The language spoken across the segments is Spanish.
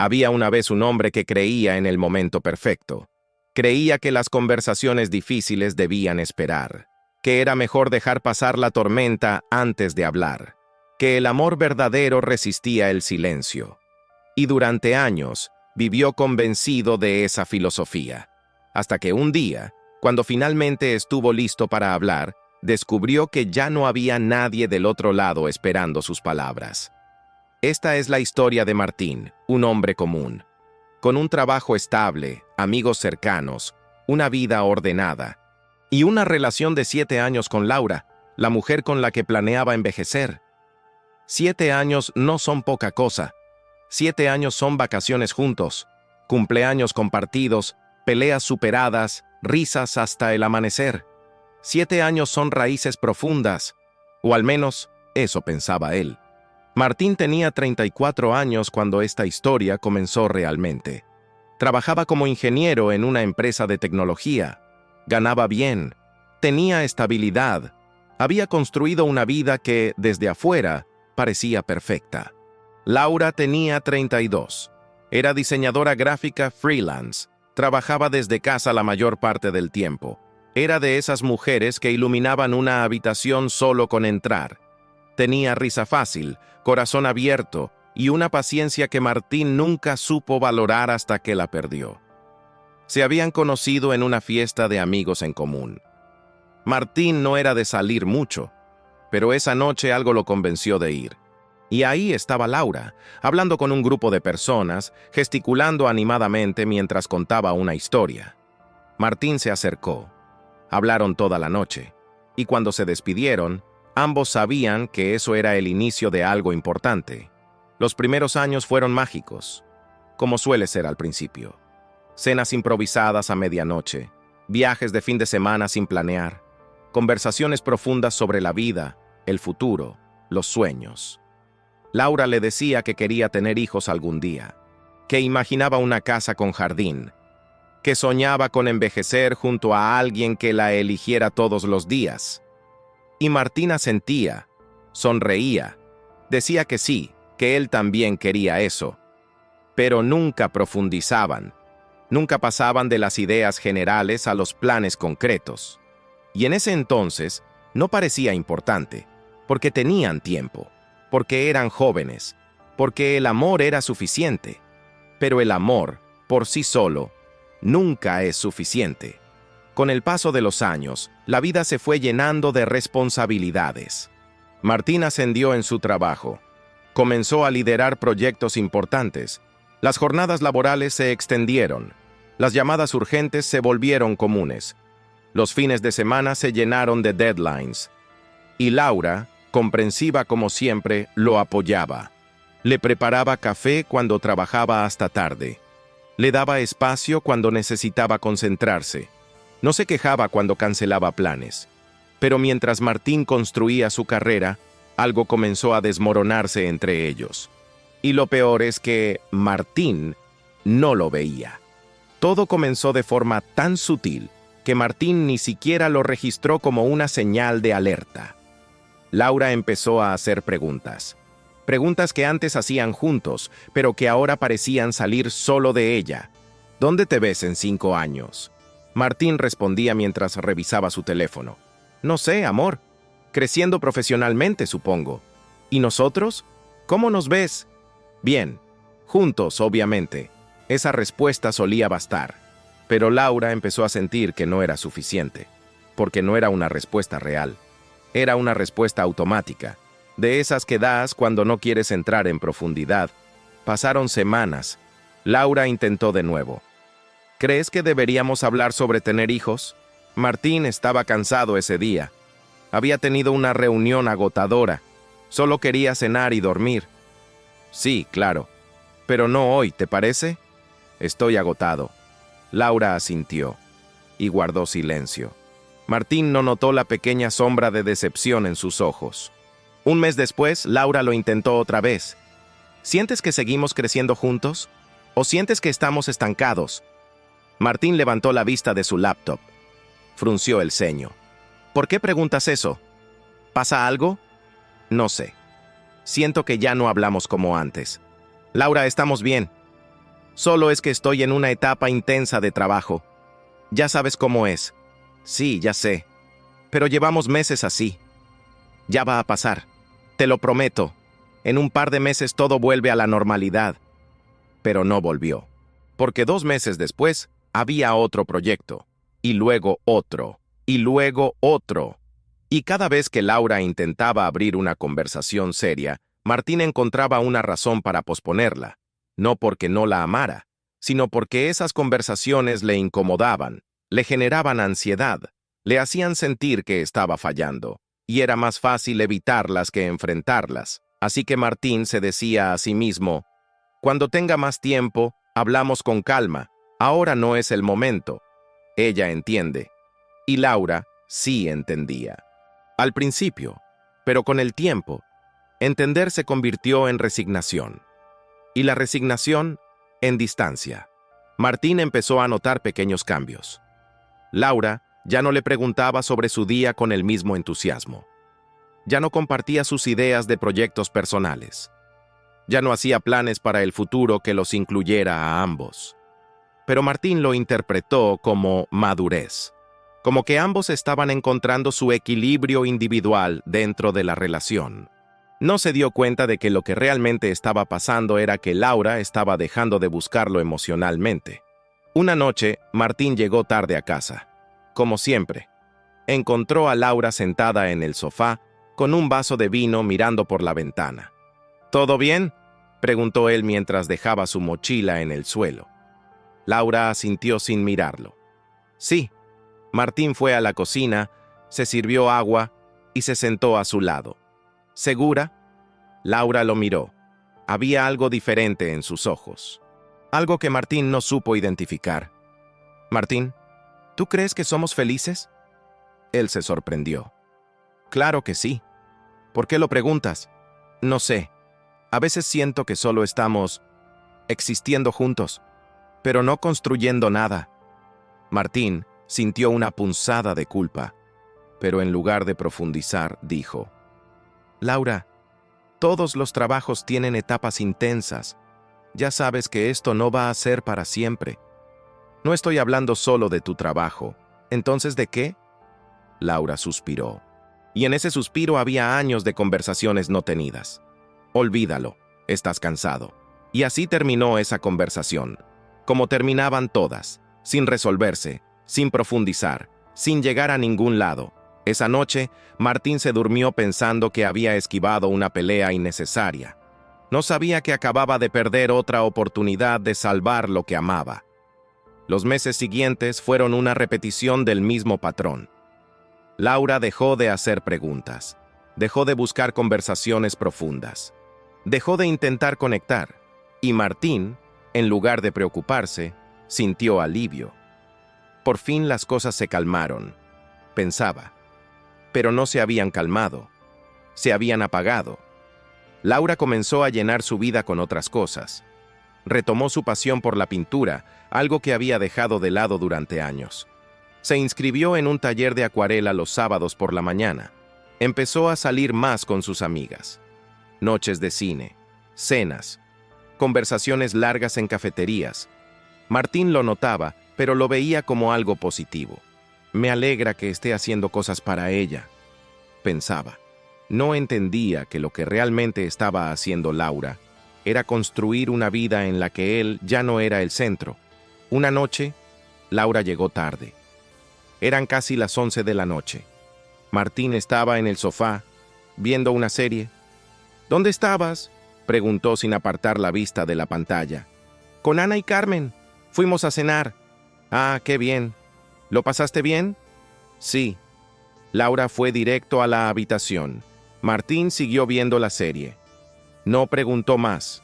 Había una vez un hombre que creía en el momento perfecto. Creía que las conversaciones difíciles debían esperar, que era mejor dejar pasar la tormenta antes de hablar, que el amor verdadero resistía el silencio. Y durante años vivió convencido de esa filosofía, hasta que un día, cuando finalmente estuvo listo para hablar, descubrió que ya no había nadie del otro lado esperando sus palabras. Esta es la historia de Martín, un hombre común, con un trabajo estable, amigos cercanos, una vida ordenada y una relación de 7 años con Laura, la mujer con la que planeaba envejecer. 7 años no son poca cosa. 7 años son vacaciones juntos, cumpleaños compartidos, peleas superadas, risas hasta el amanecer. 7 años son raíces profundas, o al menos eso pensaba él. Martín tenía 34 años cuando esta historia comenzó realmente. Trabajaba como ingeniero en una empresa de tecnología. Ganaba bien, tenía estabilidad, había construido una vida que, desde afuera, parecía perfecta. Laura tenía 32. Era diseñadora gráfica freelance. Trabajaba desde casa la mayor parte del tiempo. Era de esas mujeres que iluminaban una habitación solo con entrar. Tenía risa fácil, corazón abierto y una paciencia que Martín nunca supo valorar hasta que la perdió. Se habían conocido en una fiesta de amigos en común. Martín no era de salir mucho, pero esa noche algo lo convenció de ir. Y ahí estaba Laura, hablando con un grupo de personas, gesticulando animadamente mientras contaba una historia. Martín se acercó. Hablaron toda la noche, y cuando se despidieron, ambos sabían que eso era el inicio de algo importante. Los primeros años fueron mágicos, como suele ser al principio. Cenas improvisadas a medianoche, viajes de fin de semana sin planear, conversaciones profundas sobre la vida, el futuro, los sueños. Laura le decía que quería tener hijos algún día, que imaginaba una casa con jardín, que soñaba con envejecer junto a alguien que la eligiera todos los días. Y Martín asentía, sonreía, decía que sí, que él también quería eso. Pero nunca profundizaban, nunca pasaban de las ideas generales a los planes concretos. Y en ese entonces no parecía importante, porque tenían tiempo, porque eran jóvenes, porque el amor era suficiente. Pero el amor, por sí solo, nunca es suficiente. Con el paso de los años, la vida se fue llenando de responsabilidades. Martín ascendió en su trabajo. Comenzó a liderar proyectos importantes. Las jornadas laborales se extendieron. Las llamadas urgentes se volvieron comunes. Los fines de semana se llenaron de deadlines. Y Laura, comprensiva como siempre, lo apoyaba. Le preparaba café cuando trabajaba hasta tarde. Le daba espacio cuando necesitaba concentrarse. No se quejaba cuando cancelaba planes. Pero mientras Martín construía su carrera, algo comenzó a desmoronarse entre ellos. Y lo peor es que Martín no lo veía. Todo comenzó de forma tan sutil que Martín ni siquiera lo registró como una señal de alerta. Laura empezó a hacer preguntas. Preguntas que antes hacían juntos, pero que ahora parecían salir solo de ella. ¿Dónde te ves en 5 años? Martín respondía mientras revisaba su teléfono. No sé, amor. Creciendo profesionalmente, supongo. ¿Y nosotros? ¿Cómo nos ves? Bien. Juntos, obviamente. Esa respuesta solía bastar. Pero Laura empezó a sentir que no era suficiente, porque no era una respuesta real. Era una respuesta automática, de esas que das cuando no quieres entrar en profundidad. Pasaron semanas. Laura intentó de nuevo. ¿Crees que deberíamos hablar sobre tener hijos? Martín estaba cansado ese día. Había tenido una reunión agotadora. Solo quería cenar y dormir. Sí, claro. Pero no hoy, ¿te parece? Estoy agotado. Laura asintió y guardó silencio. Martín no notó la pequeña sombra de decepción en sus ojos. Un mes después, Laura lo intentó otra vez. ¿Sientes que seguimos creciendo juntos? ¿O sientes que estamos estancados? Martín levantó la vista de su laptop. Frunció el ceño. ¿Por qué preguntas eso? ¿Pasa algo? No sé. Siento que ya no hablamos como antes. Laura, estamos bien. Solo es que estoy en una etapa intensa de trabajo. Ya sabes cómo es. Sí, ya sé. Pero llevamos meses así. Ya va a pasar. Te lo prometo. En un par de meses todo vuelve a la normalidad. Pero no volvió. Porque 2 meses después había otro proyecto. Y luego otro. Y luego otro. Y cada vez que Laura intentaba abrir una conversación seria, Martín encontraba una razón para posponerla. No porque no la amara, sino porque esas conversaciones le incomodaban, le generaban ansiedad, le hacían sentir que estaba fallando, y era más fácil evitarlas que enfrentarlas. Así que Martín se decía a sí mismo: cuando tenga más tiempo, hablamos con calma, ahora no es el momento. Ella entiende. Y Laura sí entendía. Al principio, pero con el tiempo, entender se convirtió en resignación. Y la resignación en distancia. Martín empezó a notar pequeños cambios. Laura ya no le preguntaba sobre su día con el mismo entusiasmo. Ya no compartía sus ideas de proyectos personales. Ya no hacía planes para el futuro que los incluyera a ambos. Pero Martín lo interpretó como madurez, como que ambos estaban encontrando su equilibrio individual dentro de la relación. No se dio cuenta de que lo que realmente estaba pasando era que Laura estaba dejando de buscarlo emocionalmente. Una noche, Martín llegó tarde a casa. Como siempre, encontró a Laura sentada en el sofá, con un vaso de vino mirando por la ventana. ¿Todo bien?, preguntó él mientras dejaba su mochila en el suelo. Laura asintió sin mirarlo. Sí. Martín fue a la cocina, se sirvió agua y se sentó a su lado. ¿Segura? Laura lo miró. Había algo diferente en sus ojos. Algo que Martín no supo identificar. Martín, ¿tú crees que somos felices? Él se sorprendió. Claro que sí. ¿Por qué lo preguntas? No sé. A veces siento que solo estamos existiendo juntos, pero no construyendo nada. Martín sintió una punzada de culpa, pero en lugar de profundizar, dijo: Laura, todos los trabajos tienen etapas intensas. Ya sabes que esto no va a ser para siempre. No estoy hablando solo de tu trabajo. ¿Entonces de qué? Laura suspiró. Y en ese suspiro había años de conversaciones no tenidas. Olvídalo, estás cansado. Y así terminó esa conversación, como terminaban todas, sin resolverse, sin profundizar, sin llegar a ningún lado. Esa noche, Martín se durmió pensando que había esquivado una pelea innecesaria. No sabía que acababa de perder otra oportunidad de salvar lo que amaba. Los meses siguientes fueron una repetición del mismo patrón. Laura dejó de hacer preguntas, dejó de buscar conversaciones profundas, dejó de intentar conectar, y Martín, en lugar de preocuparse, sintió alivio. Por fin las cosas se calmaron, pensaba. Pero no se habían calmado, se habían apagado. Laura comenzó a llenar su vida con otras cosas. Retomó su pasión por la pintura, algo que había dejado de lado durante años. Se inscribió en un taller de acuarela los sábados por la mañana. Empezó a salir más con sus amigas. Noches de cine, cenas, conversaciones largas en cafeterías. Martín lo notaba, pero lo veía como algo positivo. Me alegra que esté haciendo cosas para ella, pensaba. No entendía que lo que realmente estaba haciendo Laura era construir una vida en la que él ya no era el centro. Una noche, Laura llegó tarde. Eran casi las 11 de la noche. Martín estaba en el sofá, viendo una serie. ¿Dónde estabas?, preguntó sin apartar la vista de la pantalla. Con Ana y Carmen. Fuimos a cenar. Ah, qué bien. ¿Lo pasaste bien? Sí. Laura fue directo a la habitación. Martín siguió viendo la serie. No preguntó más.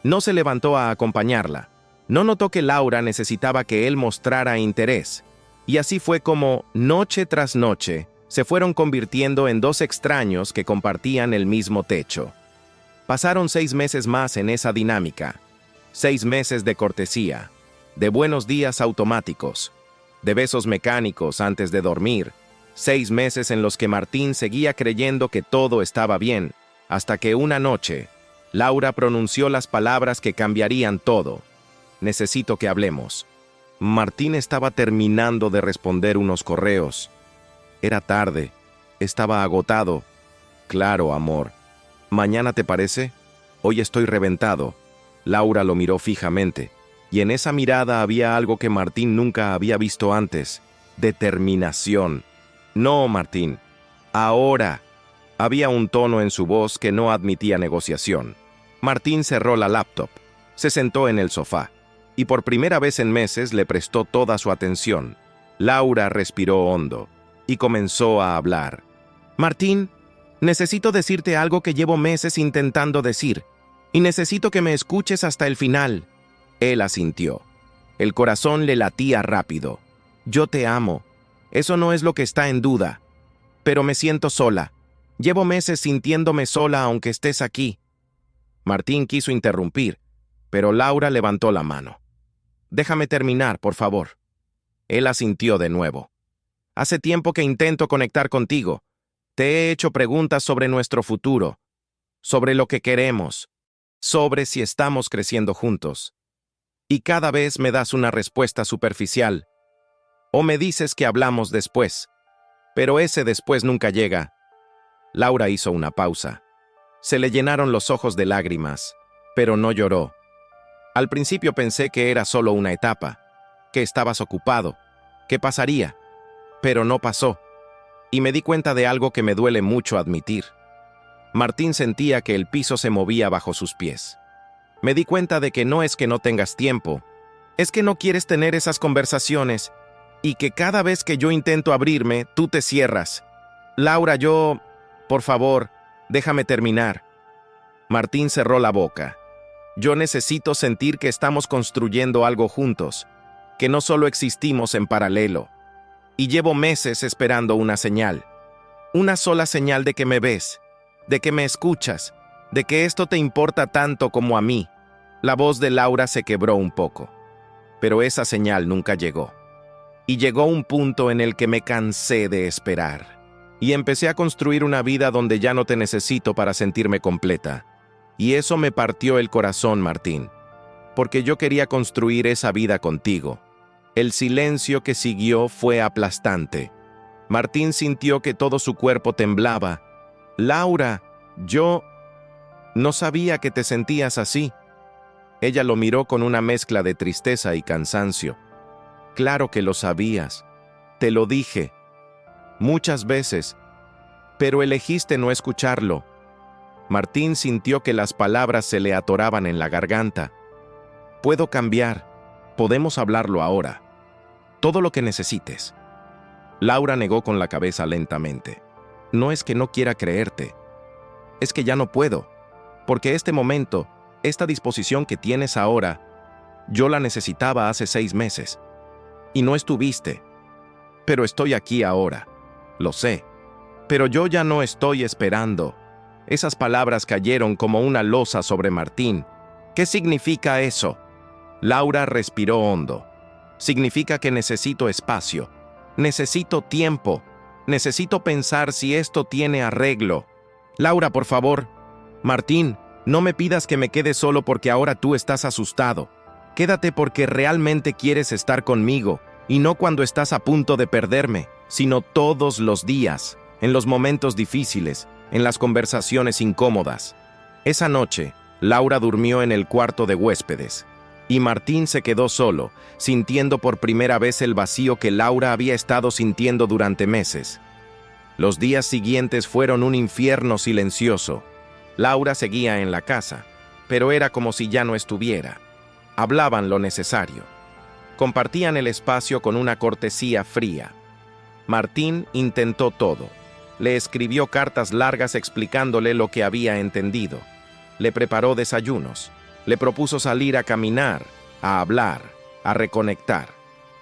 No se levantó a acompañarla. No notó que Laura necesitaba que él mostrara interés. Y así fue como, noche tras noche, se fueron convirtiendo en dos extraños que compartían el mismo techo. Pasaron 6 meses más en esa dinámica. 6 meses de cortesía, de buenos días automáticos, de besos mecánicos antes de dormir. 6 meses en los que Martín seguía creyendo que todo estaba bien, hasta que una noche, Laura pronunció las palabras que cambiarían todo. necesito que hablemos. Martín estaba terminando de responder unos correos. Era tarde, estaba agotado. Claro, amor. ¿Mañana te parece? Hoy estoy reventado. Laura lo miró fijamente, y en esa mirada había algo que Martín nunca había visto antes: determinación. No, Martín. Ahora. Había un tono en su voz que no admitía negociación. Martín cerró la laptop, se sentó en el sofá, y por primera vez en meses le prestó toda su atención. Laura respiró hondo, y comenzó a hablar. Martín, necesito decirte algo que llevo meses intentando decir, y necesito que me escuches hasta el final. Él asintió. El corazón le latía rápido. Yo te amo. Eso no es lo que está en duda. Pero me siento sola. Llevo meses sintiéndome sola aunque estés aquí. Martín quiso interrumpir, pero Laura levantó la mano. Déjame terminar, por favor. Él asintió de nuevo. Hace tiempo que intento conectar contigo. Te he hecho preguntas sobre nuestro futuro, sobre lo que queremos, sobre si estamos creciendo juntos. Y cada vez me das una respuesta superficial. O me dices que hablamos después, pero ese después nunca llega. Laura hizo una pausa. Se le llenaron los ojos de lágrimas, pero no lloró. Al principio pensé que era solo una etapa, que estabas ocupado, que pasaría, pero no pasó. Y me di cuenta de algo que me duele mucho admitir. Martín sentía que el piso se movía bajo sus pies. Me di cuenta de que no es que no tengas tiempo, es que no quieres tener esas conversaciones, y que cada vez que yo intento abrirme, tú te cierras. Laura, por favor, déjame terminar. Martín cerró la boca. Yo necesito sentir que estamos construyendo algo juntos, que no solo existimos en paralelo. Y llevo meses esperando una señal. Una sola señal de que me ves, de que me escuchas, de que esto te importa tanto como a mí. La voz de Laura se quebró un poco, pero esa señal nunca llegó. Y llegó un punto en el que me cansé de esperar. Y empecé a construir una vida donde ya no te necesito para sentirme completa. Y eso me partió el corazón, Martín, porque yo quería construir esa vida contigo. El silencio que siguió fue aplastante. Martín sintió que todo su cuerpo temblaba. Laura, yo no sabía que te sentías así. Ella lo miró con una mezcla de tristeza y cansancio. Claro que lo sabías. Te lo dije. Muchas veces, pero elegiste no escucharlo. Martín sintió que las palabras se le atoraban en la garganta. Puedo cambiar, podemos hablarlo ahora. Todo lo que necesites. Laura negó con la cabeza lentamente. No es que no quiera creerte, es que ya no puedo, porque este momento, esta disposición que tienes ahora, yo la necesitaba hace 6 meses. Y no estuviste, pero estoy aquí ahora. Lo sé, pero yo ya no estoy esperando. Esas palabras cayeron como una losa sobre Martín. ¿Qué significa eso? Laura respiró hondo. Significa que necesito espacio, necesito tiempo, necesito pensar si esto tiene arreglo. Laura, por favor. Martín, no me pidas que me quede solo porque ahora tú estás asustado. Quédate porque realmente quieres estar conmigo, y no cuando estás a punto de perderme, sino todos los días, en los momentos difíciles, en las conversaciones incómodas. Esa noche, Laura durmió en el cuarto de huéspedes, y Martín se quedó solo, sintiendo por primera vez el vacío que Laura había estado sintiendo durante meses. Los días siguientes fueron un infierno silencioso. Laura seguía en la casa, pero era como si ya no estuviera. Hablaban lo necesario. Compartían el espacio con una cortesía fría. Martín intentó todo. Le escribió cartas largas explicándole lo que había entendido. Le preparó desayunos. Le propuso salir a caminar, a hablar, a reconectar.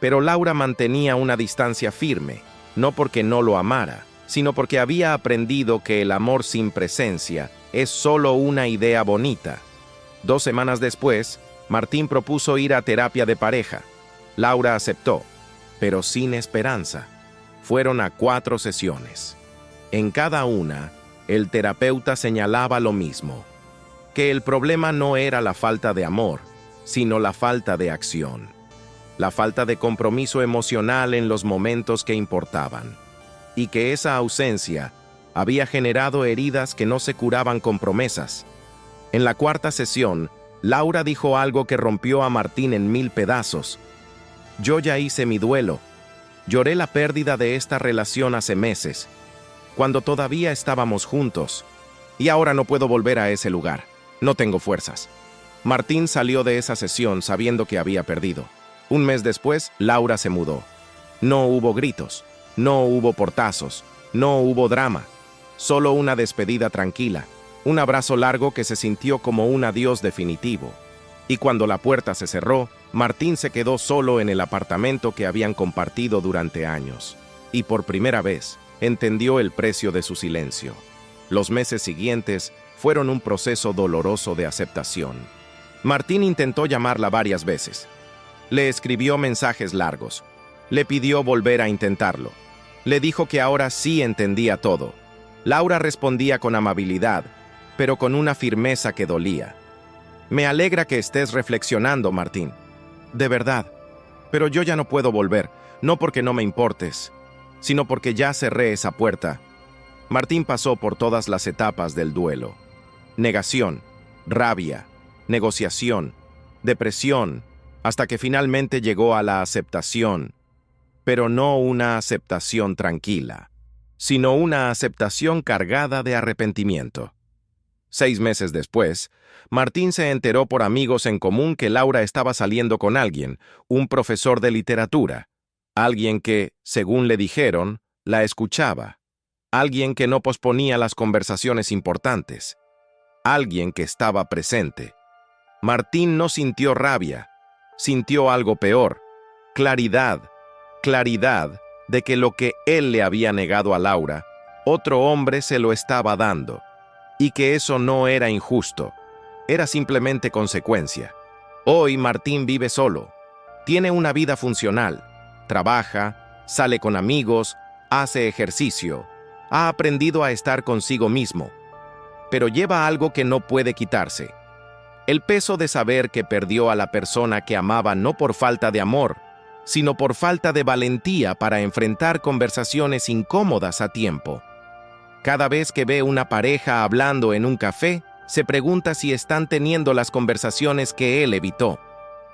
Pero Laura mantenía una distancia firme, no porque no lo amara, sino porque había aprendido que el amor sin presencia es solo una idea bonita. 2 semanas después, Martín propuso ir a terapia de pareja. Laura aceptó, pero sin esperanza. Fueron a 4 sesiones. En cada una, el terapeuta señalaba lo mismo: que el problema no era la falta de amor, sino la falta de acción. La falta de compromiso emocional en los momentos que importaban. Y que esa ausencia había generado heridas que no se curaban con promesas. En la cuarta sesión, Laura dijo algo que rompió a Martín en 1000 pedazos. Yo ya hice mi duelo. Lloré la pérdida de esta relación hace meses, cuando todavía estábamos juntos, y ahora no puedo volver a ese lugar. No tengo fuerzas. Martín salió de esa sesión sabiendo que había perdido. Un mes después, Laura se mudó. No hubo gritos, no hubo portazos, no hubo drama, solo una despedida tranquila, un abrazo largo que se sintió como un adiós definitivo. Y cuando la puerta se cerró, Martín se quedó solo en el apartamento que habían compartido durante años. Y por primera vez, entendió el precio de su silencio. Los meses siguientes fueron un proceso doloroso de aceptación. Martín intentó llamarla varias veces. Le escribió mensajes largos. Le pidió volver a intentarlo. Le dijo que ahora sí entendía todo. Laura respondía con amabilidad, pero con una firmeza que dolía. Me alegra que estés reflexionando, Martín. De verdad. Pero yo ya no puedo volver, no porque no me importes, sino porque ya cerré esa puerta. Martín pasó por todas las etapas del duelo. Negación, rabia, negociación, depresión, hasta que finalmente llegó a la aceptación. Pero no una aceptación tranquila, sino una aceptación cargada de arrepentimiento. 6 meses después, Martín se enteró por amigos en común que Laura estaba saliendo con alguien, un profesor de literatura, alguien que, según le dijeron, la escuchaba, alguien que no posponía las conversaciones importantes, alguien que estaba presente. Martín no sintió rabia, sintió algo peor, claridad de que lo que él le había negado a Laura, otro hombre se lo estaba dando, y que eso no era injusto, era simplemente consecuencia. Hoy Martín vive solo, tiene una vida funcional, trabaja, sale con amigos, hace ejercicio, ha aprendido a estar consigo mismo, pero lleva algo que no puede quitarse. El peso de saber que perdió a la persona que amaba no por falta de amor, sino por falta de valentía para enfrentar conversaciones incómodas a tiempo. Cada vez que ve una pareja hablando en un café, se pregunta si están teniendo las conversaciones que él evitó.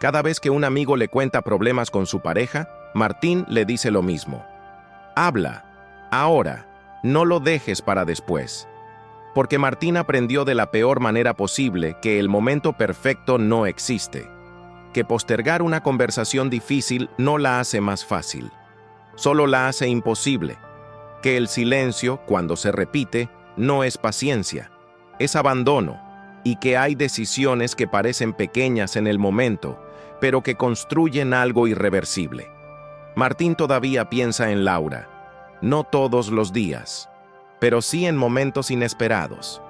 Cada vez que un amigo le cuenta problemas con su pareja, Martín le dice lo mismo. Habla, ahora, no lo dejes para después. Porque Martín aprendió de la peor manera posible que el momento perfecto no existe, que postergar una conversación difícil no la hace más fácil, solo la hace imposible, que el silencio, cuando se repite, no es paciencia, es abandono, y que hay decisiones que parecen pequeñas en el momento, pero que construyen algo irreversible. Martín todavía piensa en Laura, no todos los días, pero sí en momentos inesperados,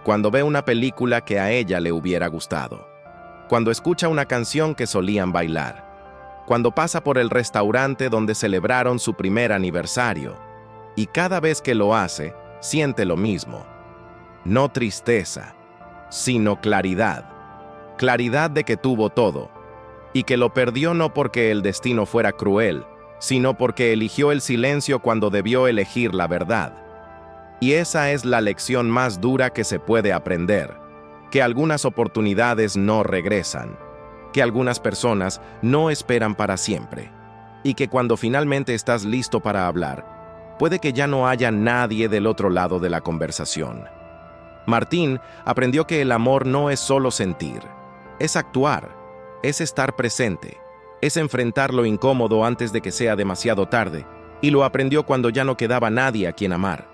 cuando ve una película que a ella le hubiera gustado, cuando escucha una canción que solían bailar, cuando pasa por el restaurante donde celebraron su primer aniversario, y cada vez que lo hace, siente lo mismo. No tristeza, sino claridad. Claridad de que tuvo todo, y que lo perdió no porque el destino fuera cruel, sino porque eligió el silencio cuando debió elegir la verdad. Y esa es la lección más dura que se puede aprender, que algunas oportunidades no regresan, que algunas personas no esperan para siempre, y que cuando finalmente estás listo para hablar, puede que ya no haya nadie del otro lado de la conversación. Martín aprendió que el amor no es solo sentir, es actuar, es estar presente, es enfrentar lo incómodo antes de que sea demasiado tarde, y lo aprendió cuando ya no quedaba nadie a quien amar.